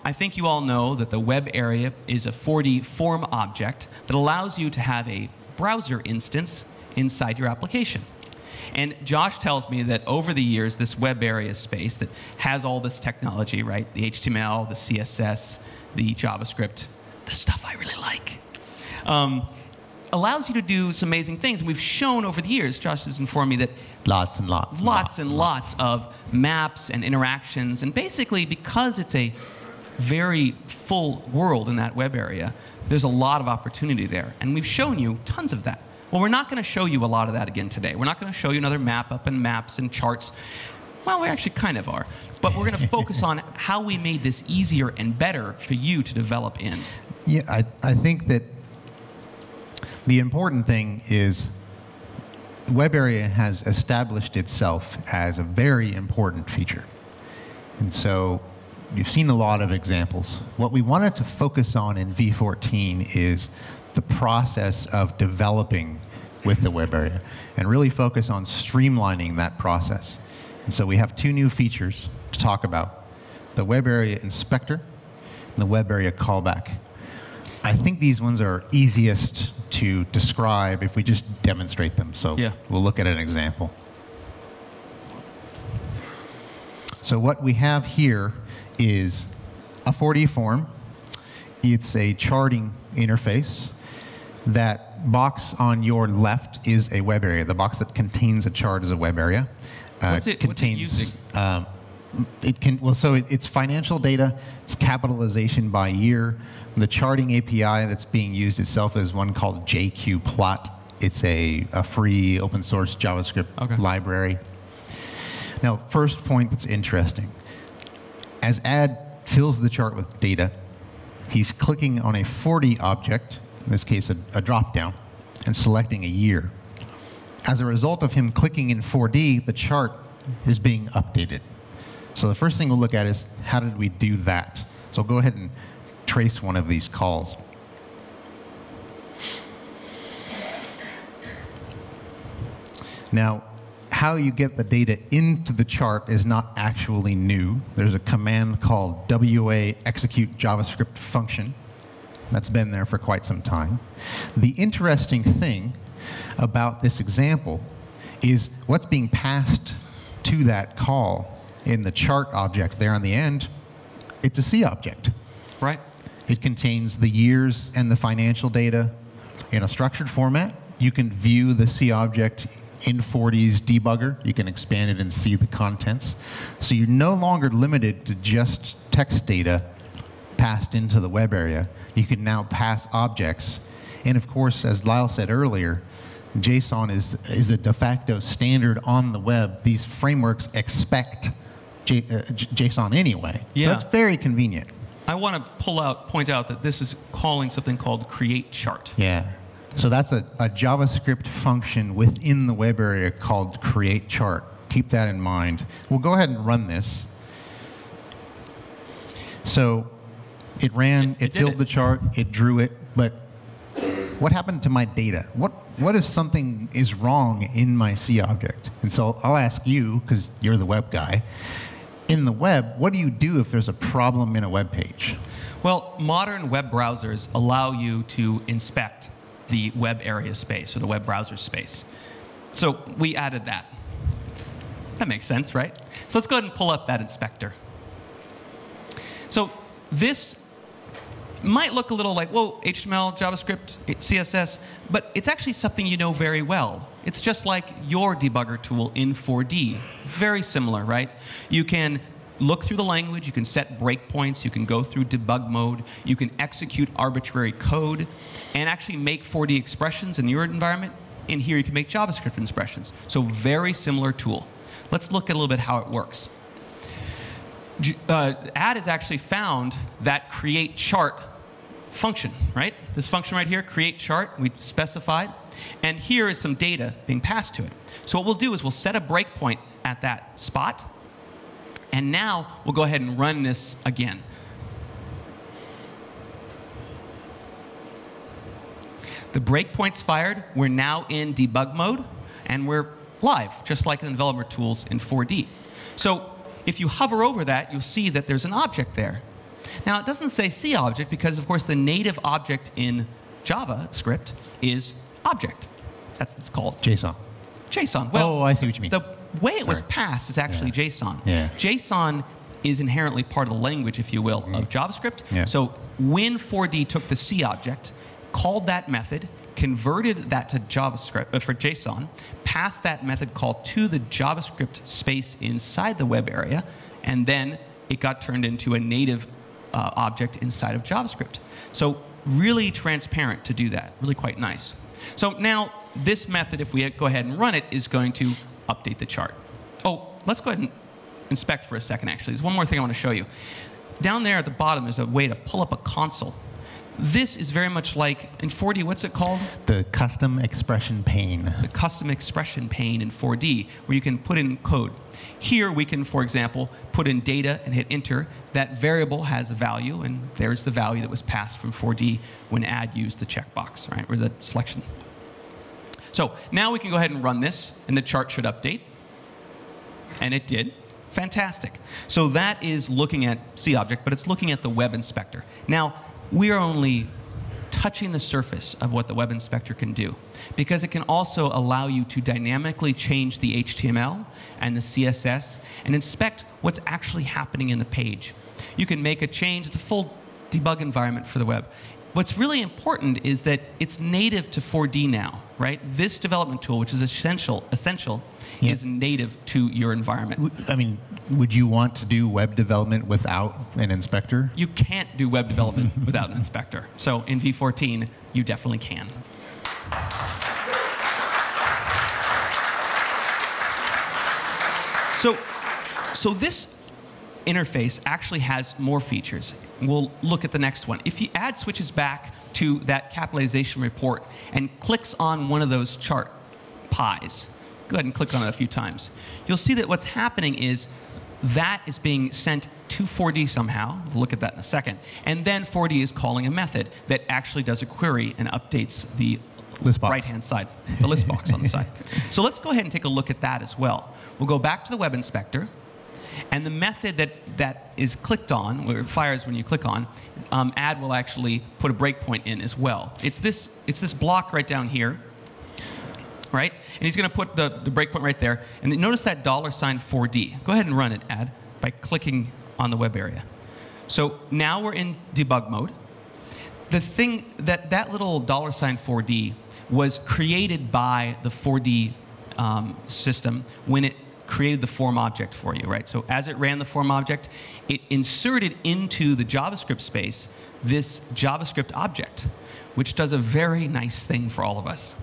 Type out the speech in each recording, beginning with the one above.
I think you all know that the web area is a 4D form object that allows you to have a browser instance inside your application. And Josh tells me that over the years, this web area space that has all this technology, right? The HTML, the CSS, the JavaScript, the stuff I really like, allows you to do some amazing things. And we've shown over the years, Josh has informed me that lots and lots of maps and interactions. And basically, because it's a very full world in that web area, there's a lot of opportunity there. And we've shown you tons of that. Well, we're not going to show you a lot of that again today. We're not going to show you another map up and maps and charts. Well, we actually kind of are. But we're going to focus on how we made this easier and better for you to develop in. Yeah, I think that the important thing is web area has established itself as a very important feature. And so you've seen a lot of examples. What we wanted to focus on in v14 is the process of developing with the web area and really focus on streamlining that process. And so we have two new features to talk about: the web area inspector and the web area callback. I think these ones are easiest to describe if we just demonstrate them. So we'll look at an example. So what we have here is a 4D form. It's a charting interface. That box on your left is a web area. The box that contains a chart is a web area. What's it using? It's financial data. It's capitalization by year. The charting API that's being used itself is one called JQplot. It's a free open source JavaScript library. Now, first point that's interesting. As Ad fills the chart with data, he's clicking on a 4D object, in this case a drop-down, and selecting a year. As a result of him clicking in 4D, the chart is being updated. So the first thing we'll look at is, how did we do that? So go ahead and trace one of these calls. Now, how you get the data into the chart is not actually new. There's a command called WA execute JavaScript function. That's been there for quite some time. The interesting thing about this example is what's being passed to that call in the chart object there on the end. It's a C object. Right. It contains the years and the financial data in a structured format. You can view the C object in 4D's debugger. You can expand it and see the contents. So you're no longer limited to just text data passed into the web area. You can now pass objects. And of course, as Lyle said earlier, JSON is a de facto standard on the web. These frameworks expect JSON anyway. Yeah. So that's very convenient. I want to point out that this is calling something called create chart. Yeah. So that's a JavaScript function within the web area called create chart. Keep that in mind. We'll go ahead and run this. So it ran, it filled the chart, it drew it, but what happened to my data? What if something is wrong in my C object? And so I'll ask you, because you're the web guy. In the web, what do you do if there's a problem in a web page? Well, modern web browsers allow you to inspect the web area space, or the web browser space. So we added that. That makes sense, right? So let's go ahead and pull up that inspector. So this might look a little like, whoa, HTML, JavaScript, CSS, but it's actually something you know very well. It's just like your debugger tool in 4D. Very similar, right? You can look through the language, you can set breakpoints, you can go through debug mode, you can execute arbitrary code, and actually make 4D expressions in your environment. In here, you can make JavaScript expressions. So very similar tool. Let's look at a little bit how it works. Ad has actually found that create chart function, right? This function right here, create chart, we specified. And here is some data being passed to it. So what we'll do is we'll set a breakpoint at that spot. And now we'll go ahead and run this again. The breakpoint's fired. We're now in debug mode. And we're live, just like in the developer tools in 4D. So if you hover over that, you'll see that there's an object there. Now, it doesn't say C object because, of course, the native object in JavaScript is object. That's what it's called. JSON. JSON. Well, oh, I see what you mean. The way it was Sorry. passed is actually JSON. Yeah. JSON is inherently part of the language, if you will, of JavaScript. Yeah. So when 4D took the C object, called that method, converted that to JavaScript for JSON, passed that method call to the JavaScript space inside the web area, and then it got turned into a native object inside of JavaScript. So really transparent to do that, really quite nice. So now this method, if we go ahead and run it, is going to update the chart. Oh, let's go ahead and inspect for a second, actually. There's one more thing I want to show you. Down there at the bottom is a way to pull up a console. This is very much like, in 4D, what's it called? The custom expression pane. The custom expression pane in 4D, where you can put in code. Here we can, for example, put in data and hit enter. That variable has a value, and there's the value that was passed from 4D when add used the checkbox, right, or the selection. So now we can go ahead and run this, and the chart should update. And it did. Fantastic. So that is looking at C object, but it's looking at the web inspector. Now, we are only touching the surface of what the web inspector can do, because it can also allow you to dynamically change the HTML and the CSS and inspect what's actually happening in the page. You can make a change. It's a full debug environment for the web. What's really important is that it's native to 4D now, right? This development tool, which is essential, Yeah. is native to your environment. I mean, would you want to do web development without an inspector? You can't do web development without an inspector. So in v14, you definitely can. So this interface actually has more features. We'll look at the next one. If you add switches back to that capitalization report and clicks on one of those chart pies, go ahead and click on it a few times. You'll see that what's happening is that is being sent to 4D somehow. We'll look at that in a second. And then 4D is calling a method that actually does a query and updates the right-hand side, the list box on the side. So let's go ahead and take a look at that as well. We'll go back to the web inspector. And the method that is clicked on, where it fires when you click on, add will actually put a breakpoint in as well. It's this block right down here, right? And he's going to put the breakpoint right there. And then notice that $4D. Go ahead and run it, add, by clicking on the web area. So now we're in debug mode. The thing that little $4D was created by the 4D system when it created the form object for you, right? So as it ran the form object, it inserted into the JavaScript space this JavaScript object, which does a very nice thing for all of us.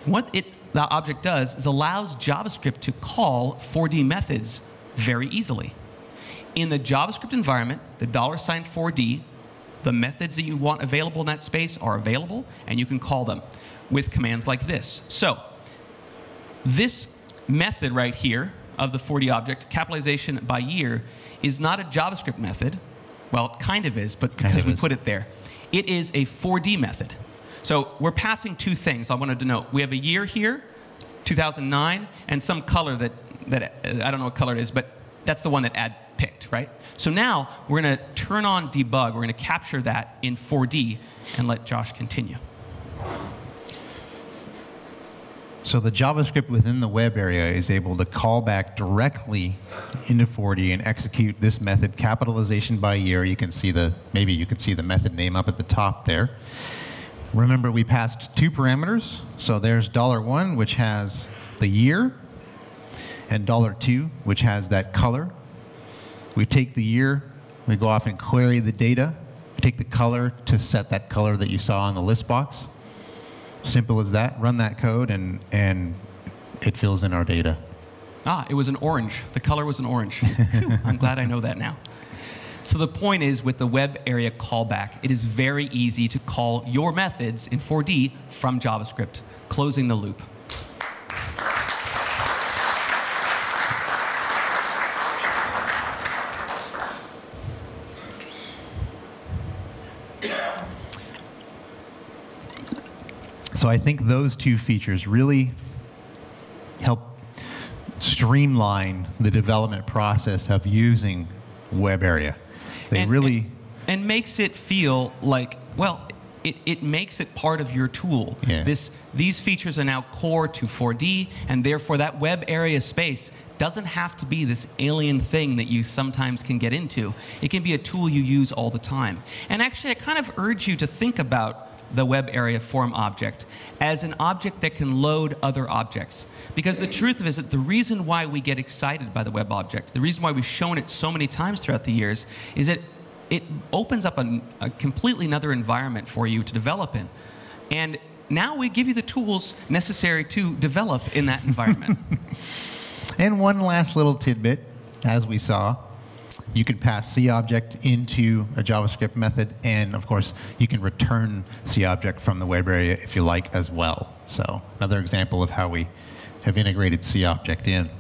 And what the object does is allows JavaScript to call 4D methods very easily. In the JavaScript environment, the $4D, the methods that you want available in that space are available, and you can call them with commands like this. So this method right here of the 4D object, capitalization by year, is not a JavaScript method. Well, it kind of is, but because we put it there. It is a 4D method. So we're passing two things I wanted to note. We have a year here, 2009, and some color that I don't know what color it is, but that's the one that add picked, right? So now we're going to turn on debug. We're going to capture that in 4D and let Josh continue. So the JavaScript within the web area is able to call back directly into 4D and execute this method, capitalization by year. You can see maybe you can see the method name up at the top there. Remember, we passed two parameters. So there's $1, which has the year, and $2, which has that color. We take the year, we go off and query the data. We take the color to set that color that you saw on the list box. Simple as that. Run that code, and it fills in our data. Ah, it was an orange. The color was an orange. Phew, I'm glad I know that now. So the point is, with the web area callback, it is very easy to call your methods in 4D from JavaScript, closing the loop. So I think those two features really help streamline the development process of using web area. They really and makes it feel like, well, it makes it part of your tool. Yeah. These features are now core to 4D, and therefore that web area space doesn't have to be this alien thing that you sometimes can get into. It can be a tool you use all the time. And actually, I kind of urge you to think about the web area form object as an object that can load other objects. Because the truth of it is that the reason why we get excited by the web object, the reason why we've shown it so many times throughout the years, is that it opens up a completely another environment for you to develop in. And now we give you the tools necessary to develop in that environment. And one last little tidbit, as we saw, you can pass CObject into a JavaScript method, and of course, you can return CObject from the web area if you like as well. So another example of how we have integrated CObject in.